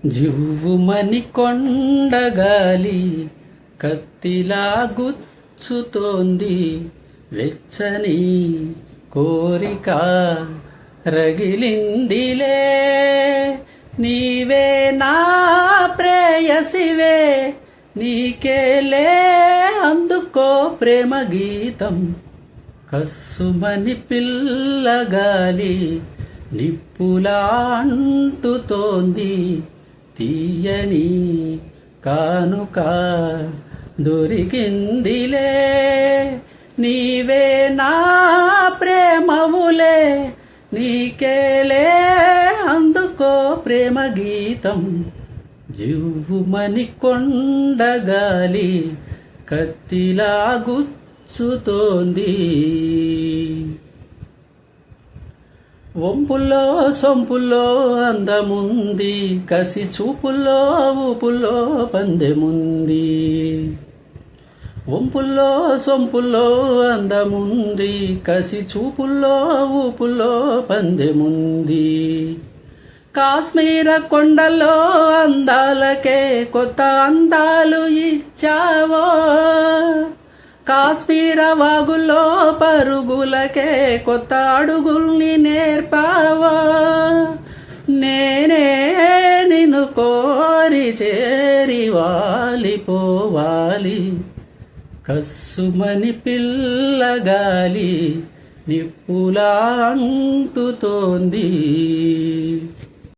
జివ్వుమని కొండగాలి కత్తిలా గుచ్చుతోంది. వెచ్చని కోరిక రగిలిందిలే. నీవే నా ప్రేయసివే, నీకేలే అందుకో ప్రేమ గీతం. కస్సుమని పిల్లగాలి నిప్పులా అంటుతోంది. తీయని కానుక దొరికిందిలే. నీవే నా ప్రేమవులే, నీకేలే అందుకో ప్రేమ గీతం. జివ్వుమని కొండగాలి కత్తిలా గుచ్చుతోంది. వంపుల్లో సొంపుల్లో అందముంది, కసి చూపుల్లో ఊపుల్లో పందెముంది. వంపుల్లో సొంపుల్లో అందముంది, కసి చూపుల్లో ఊపుల్లో పందెముంది. కాశ్మీర కొండల్లో అందాలకే కొత్త అందాలు ఇచ్చావో, కాశ్మీర వాగుల్లో పరుగులకే కొత్త అడుగుల్ని నేర్పావా. నేనే నిన్ను కోరి చేరి వాలిపోవాలి. కస్సుమని పిల్లగాలి నిప్పులా అంటుతోంది.